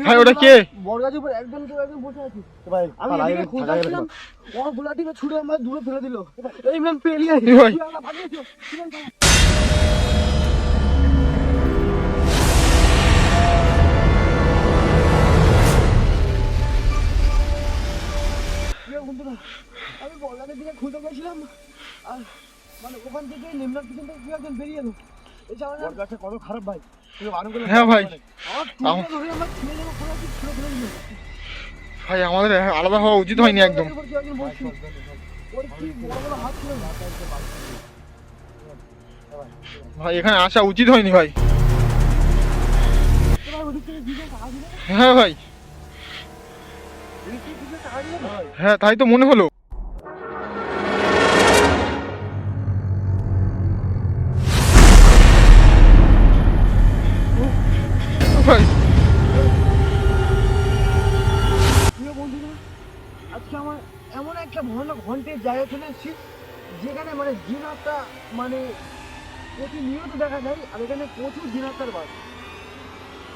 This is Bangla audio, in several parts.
ভাই ওটা কে? বরগাছের উপর একজন বসে আছে ভাই। আমি এদিকে খোঁজাচ্ছিলাম, ওর বুলাটিকে ছুড়ে আমার দূরে ফেলে দিল। এই ম্যাম পেলিয়ে ভাই আমি বরগাছের দিকে খুঁজে গেছিলাম, আর মানে ওখান থেকে নিম্নার পিছন থেকে কেউ একজন বেরিয়ে এলো। এসে আমার বরগাছটা কত খারাপ ভাই। হ্যাঁ ভাই, আমার ধরে আমার ছেলে যেন কোনো কিছু ছুড়ে ফেলে দিল। ভাই আমাদের আলাদা হওয়া উচিত হয়নি একদম। ওর কি বড় বড় হাত ছিল। ভাই এখানে আসা উচিত হয়নি ভাই। হ্যাঁ ভাই, হ্যাঁ তাই তো মনে হলো। ভাই আজকে আমার এমন একটা ভয়ানক ঘন্টের জায়গা চলে এসেছি, যেখানে মানে জিনাতটা মানে প্রতিনিয়ত দেখা যায়, আর এখানে প্রচুর জিনাতার বাস।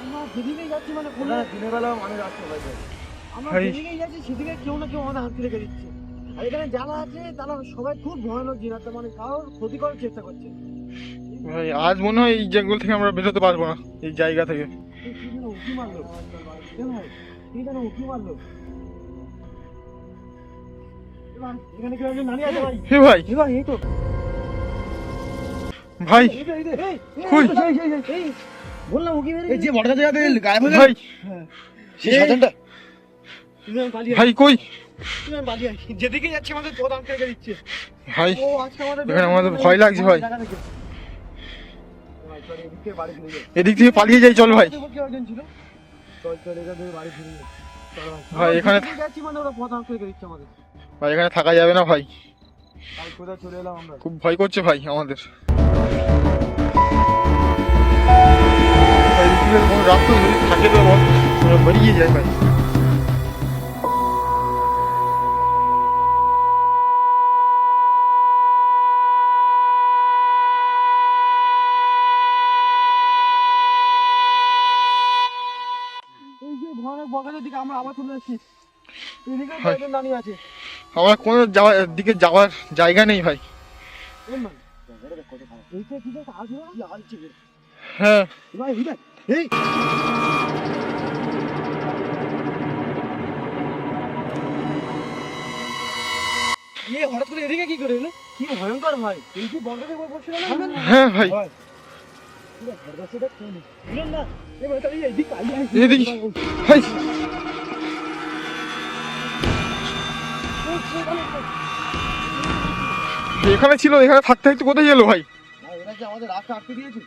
আমরা যেদিকেই যাচ্ছি মানে কোনো দিনের বেলা মানুষ আসতে পারবে, আমরা যেদিকেই যাচ্ছি সেদিকে কেউ না কেউ আমাদের হাত রেখে দিচ্ছে। আর এখানে যারা আছে তারা সবাই খুব ভয়ানক জিনাতা, মানে কারোর ক্ষতি করার চেষ্টা করছে। ভাই আজ মনে হয় এই জায়গাগুলো থেকে আমরা বেরোতে পারবো না, এই জায়গা থেকে। উঁকি মারলো কেন ভাই? কি যেন উঁকি মারলো। এখানে কেউ একজন দাঁড়িয়ে আছে ভাই। হে ভাই, ভাই এই তো ভাই কই? বললাম উঁকি মেরে এই যে বড়টা জায়গাতে গায়েব হয়ে গেল ভাই সেই সাজানটা ভাই কই? যেদিকে যাচ্ছে আমাদের পথ আটকে রেখে দিচ্ছে। ভাই ও আজকে আমাদের এখানে আমাদের ভয় লাগছে ভাই। জায়গা থেকে। ভাই চল এদিকে বাড়ি ফিরে যাই। এদিক থেকে পালিয়ে যাই চল ভাই। কেউ একজন ছিল। চল চল এখান থেকে বাড়ি ফিরে যাই। চল ভাই এখানে যেদিকে যাচ্ছি মানে ওরা পথ আটকে রেখে দিচ্ছে আমাদের। ভাই এখানে থাকা যাবে না ভাই, আর কোথায় চলে এলাম আমরা। খুব ভয় করছে ভাই আমাদের। ভাই এদিকে কোনো রাস্তা যদি থাকে তো বল, আমরা বেরিয়ে যাই ভাই। এই যে ভয়ানক বগানের দিকে আমরা আবার চলে এসেছি। এদিকে কয়েকজন দাঁড়িয়ে আছে। আমার কোনো যাওয়ার দিকে যাওয়ার জায়গা নেই ভাই। এইটা কি একটা আসবে না? আসছে। হ্যাঁ ভাই হিদা এই হঠাৎ করে এদিকে কি করে এলো? কি ভয়ঙ্কর ভাই। এই যে বর্গাতে বসছিল না? হ্যাঁ ভাই পুরো বর্গাতে কোন বুঝলেন না? এবার তাই এদিকে পালিয়ে আসি। এদিকে ভাই এখানে ছিল, এখানে থাকতে থাকতে কোথায় গেলো ভাই? ভাই এরা কি আমাদের রাস্তা আটকে দিয়েছে?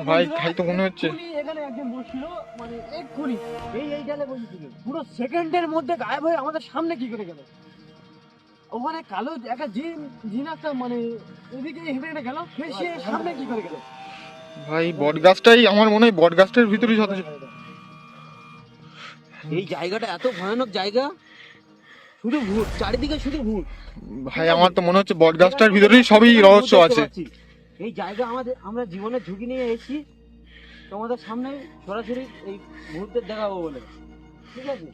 ভাই তাই তো মনে হচ্ছে। এখানে একজন বসছিল, মানে এক্ষুনি এই গেলে বসেছিল, পুরো সেকেন্ডের মধ্যে গায়েব হয়ে আমাদের সামনে কি করে গেল। ওখানে কালো একটা জিন একটা মানে এদিকে হেঁটে হেঁটে গেল, সে সামনে কি করে গেল। ভাই বট গাছটাই আমার মনে হয়, বট গাছটার ভিতরে যত এই জায়গাটা এত ভয়ানক জায়গা, শুধু ভূত, চারিদিকে শুধু ভূত। ভাই আমার তো মনে হচ্ছে বট গাছটার ভিতরেই সবই রহস্য আছে। এই জায়গা আমরা জীবনের ঝুঁকি নিয়ে এসেছি তোমাদের সামনে সরাসরি এই মুহূর্তে দেখাবো বলে, ঠিক আছে?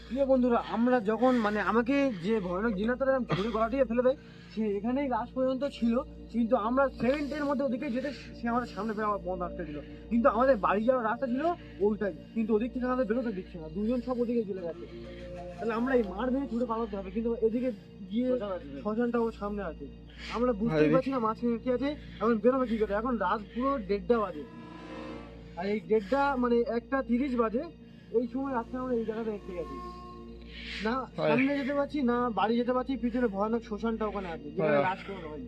প্রিয় বন্ধুরা, আমরা যখন মানে আমাকে যে ভয়ানক জিনাতারা ঘুরে গলাটিয়ে ফেলে দেয়, সে এখানেই লাস্ট পর্যন্ত ছিল, কিন্তু আমরা সেকেন্ডের মধ্যে ওদিকে যেতে সে আমাদের সামনে পেয়ে আমার বন্ধ আটকে দিল। কিন্তু আমাদের বাড়ি যাওয়ার রাস্তা ছিল ওইটাই, কিন্তু ওদিক থেকে আমাদের বেরোতে দিচ্ছে না, দুজন সব ওদিকে চলে গেছে। তাহলে আমরা এই মার ভেঙে ছুটে পালাতে হবে, কিন্তু এদিকে গিয়ে শ্মশানটা ওর সামনে আছে, আমরা বুঝতেই পারছি না মাঝখানে কি আছে, এখন বেরোবে কি করে। এখন রাত পুরো 1:30 বাজে, আর এই 1:30 মানে 1:30 বাজে, এই সময় আজকে আমরা এই জায়গাটা দেখতে গেছি না, সামনে যেতে পারছি না, বাড়ি যেতে পারছি, পিছনে ভয়ানক শ্মশানটা ওখানে আছে, যেখানে লাশ পোড়ানো হয়।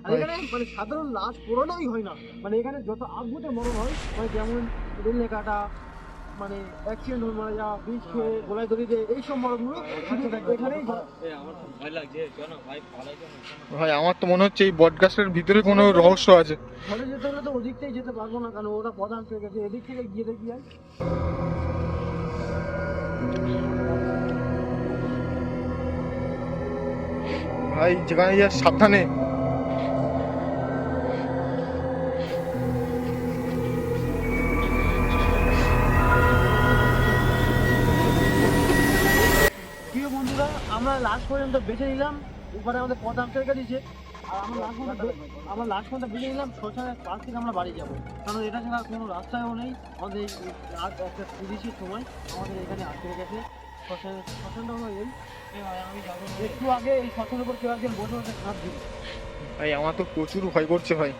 আর এখানে মানে সাধারণ লাশ পোড়ানোই হয় না, মানে এখানে যত আগুতে মরণ হয়, মানে যেমন রেলে কাটা, মানে অ্যাক্সিডেন্ট হয়ে মারা যাওয়া, বিষ খেয়ে গোলায় দড়ি দিয়ে, এইসব মরণগুলো এখানেই হয়। ভাই আমার তো মনে হচ্ছে এই বট গাছের ভিতরে কোনো রহস্য আছে। ঘরে যেতে হলে তো ওদিক থেকে যেতে পারবো না, কারণ ওরা প্রধান পেয়ে গেছে, এদিক থেকে গিয়ে দেখি যায়। ভাই যেখানে যা সাবধানে। লাস্ট পর্যন্ত বেঁচে নিলাম, উপরে আমাদের পথ আটকে দিয়েছে। আর আমরা লাস্ট পর্যন্ত বেঁচে নিলাম শ্মশানের পাশ থেকে আমরা বাড়ি যাবো, কারণ এটা ছাড়া কোনো রাস্তাও নেই। আমাদের এই রাত 1:30-এর সময় আমাদের এখানে আটকে গেছে। শ্মশানটা হলো এই, আমি যাবো একটু আগে এই শ্মশানের উপর কেউ একজন বসে বসে খাপ দিল। ভাই আমার তো প্রচুর ভয় করছে ভাই।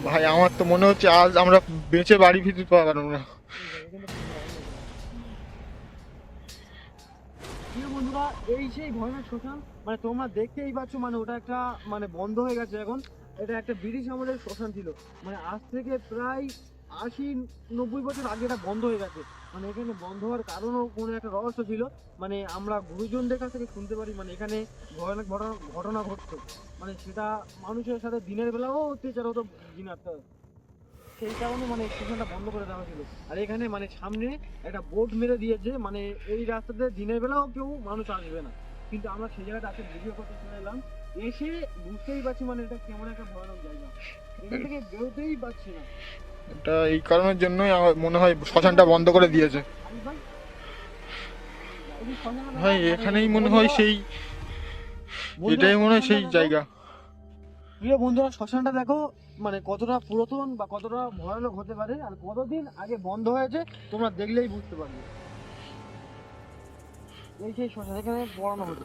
ভাই আমার তো মনে হচ্ছে আজ আমরা বেঁচে বাড়ি ফিরতে পারবো না। প্রিয় বন্ধুরা, এই সেই ভয়ানক শ্মশান, মানে তোমরা দেখতেই পাচ্ছ, মানে ওটা একটা মানে বন্ধ হয়ে গেছে এখন। এটা একটা ব্রিটিশ আমলের শ্মশান ছিল, মানে আজ থেকে প্রায় 80-90 বছর আগে এটা বন্ধ হয়ে গেছে। মানে এখানে বন্ধ হওয়ার কারণও কোনো একটা রহস্য ছিল। মানে আমরা গুরুজনদের কাছ থেকে শুনতে পারি, মানে এখানে ভয়ানক ঘটনা ঘটতো, মানে সেটা মানুষের সাথে দিনের বেলাও অত্যাচার হতো জিনারটা, সেই কারণে মানে স্টেশনটা বন্ধ করে দেওয়া ছিল। আর এখানে মানে সামনে একটা বোর্ড মেরে দিয়েছে, মানে এই রাস্তাতে দিনের বেলাও কেউ মানুষ আসবে না। কিন্তু আমরা সেই জায়গাটা আজকে ভিডিও করতে চলে এলাম, এসে বুঝতেই পারছি মানে এটা কেমন একটা ভয়ানক জায়গা, এখান থেকে বেরোতেই পারছি না। এটা এই কারণের জন্যই আমার মনে হয় শ্মশানটা বন্ধ করে দিয়েছে। ভাই এখানেই মনে হয় সেই, এটাই মনে হয় সেই জায়গা। প্রিয় বন্ধুরা, শ্মশানটা দেখো মানে কতটা পুরাতন বা কতটা ভয়ানক হতে পারে, আর কতদিন আগে বন্ধ হয়েছে তোমরা দেখলেই বুঝতে পারবে। এই সেই শ্মশান, এখানে পড়ানো হতো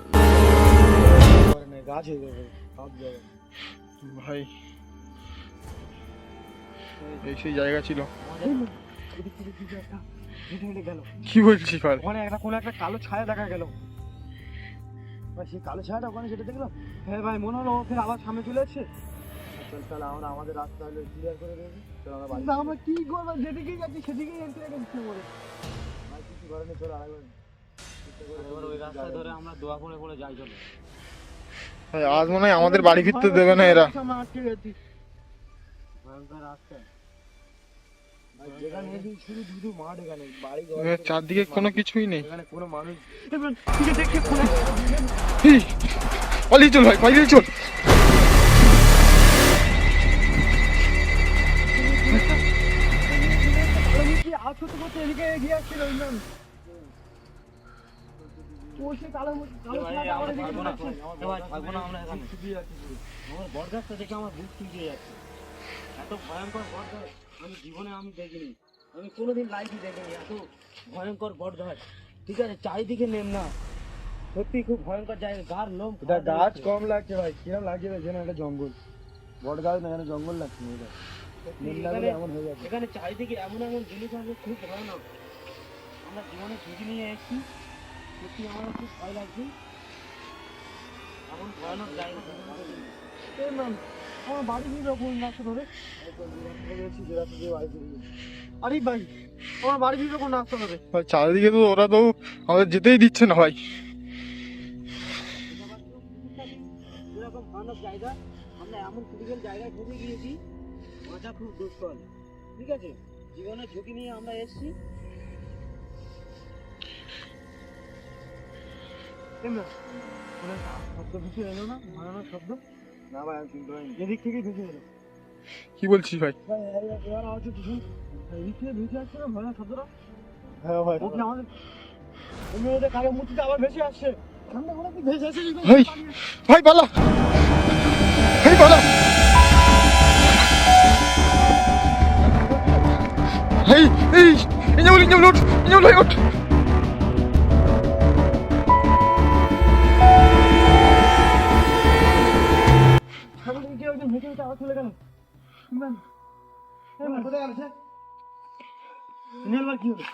গাছ হয়ে যাবে সব জায়গায়। ভাই এই সেই জায়গা ছিল। কি বলছিস ভাই? ওখানে একটা কোনো একটা কালো ছায়া দেখা গেল, সেই কালো ছায়াটা ওখানে সেটা দেখলাম। হ্যাঁ ভাই, মনে হলো ফের আবার সামনে চলে এসছে। চল তাহলে আমরা আমাদের রাস্তা হলে ক্লিয়ার করে দেবো। আমরা কি করবো, যেদিকেই যাচ্ছি সেদিকেই এন্ট্রি করছি বলে ভাই, কিছু করে নেই। চলো আরেকবার ওই রাস্তা ধরে আমরা দোয়া করে করে যাই। চলো ভাই আজ মনে হয় আমাদের বাড়ি ফিরতে দেবে না এরা। আমরা আটকে গেছি ভয়ঙ্কর রাস্তা, যেখানে শুধু শুধু মাঠ, এখানে বাড়ি ঘর, চারদিকে কোনো কিছুই নেই। এখানে কোনো মানুষ। এই, পালিয়ে চল ভাই, পালিয়ে চল। এদিকে এগিয়ে আসছিল বরগাছটা দেখে আমার বুক চুকিয়ে যাচ্ছে। এত ভয়ঙ্কর বরগাছ আমি জীবনে আমি দেখিনি, আমি কোনোদিন লাইফে দেখিনি এত ভয়ঙ্কর বরগাছ। ঠিক আছে, চারিদিকে নেম না, সত্যি খুব ভয়ঙ্কর জায়গা। গার লোম, এটা গাছ কম লাগছে ভাই, কিরম লাগছে যেন একটা জঙ্গল, বট গাছ না, এখানে জঙ্গল লাগছে। এখানে চারিদিকে এমন এমন জিনিস আছে খুব ভয়ানক, আমরা জীবনে ঝুঁকি নিয়ে এসেছি। সত্যি আমার খুব ভয় লাগছে, এমন ভয়ানক জায়গা। আমার বাড়ি ফিরবে কোন রাস্তা ধরে? আরে ভাই, আমার বাড়ি ফিরবে কোন রাস্তা ধরে? ভাই চারিদিকে তো ওরা তো আমাদের যেতেই দিচ্ছে না ভাই। এরকম ভয়ানক জায়গা, আমরা এমন ক্রিটিক্যাল জায়গায় পৌঁছে গিয়েছি, বাঁচা খুব দুষ্কর। ঠিক আছে, জীবনের ঝুঁকি নিয়ে আমরা এসেছি। শব্দ ভেসে এলো না, ভয়ানক শব্দ? না ভাই, আমি শুনতে পাইনি, এদিক থেকেই ভেসে এলো। কি বলছিস ভাই? এদিক থেকে ভেসে আসছে না ভয়ানক শব্দটা? হ্যাঁ ভাই, ওকে আমাদের এমনি ওদের কালো মূর্তিটা আবার ভেসে আসছে। ঠান্ডা করে কি ভেসে আসছে? ভাই ভাই পালা, ভাই পালা, ভাই এই ইঞ্জাবুল উঠ, ইঞ্জাবুল ভাই উঠ। চলে গেল কোথায় গেল সে? কি হলো?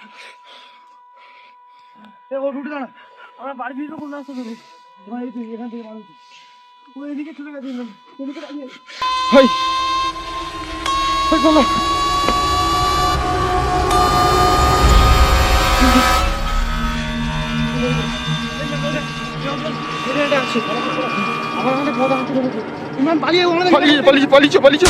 ও রুটে দাঁড়া, আমরা বাড়ি ফিরবো কোন রাস্তা ধরে? ভাই এই তো এখান থেকে বাড়ি, ও এদিকে চলে গেছে, এদিকে দাঁড়িয়ে। ভাই ভাই পালা। আমার অনেক পথ আনতে হবে, ইমান পালিয়ে পালিয়ে পালিয়ে পালিয়ে পালিয়ে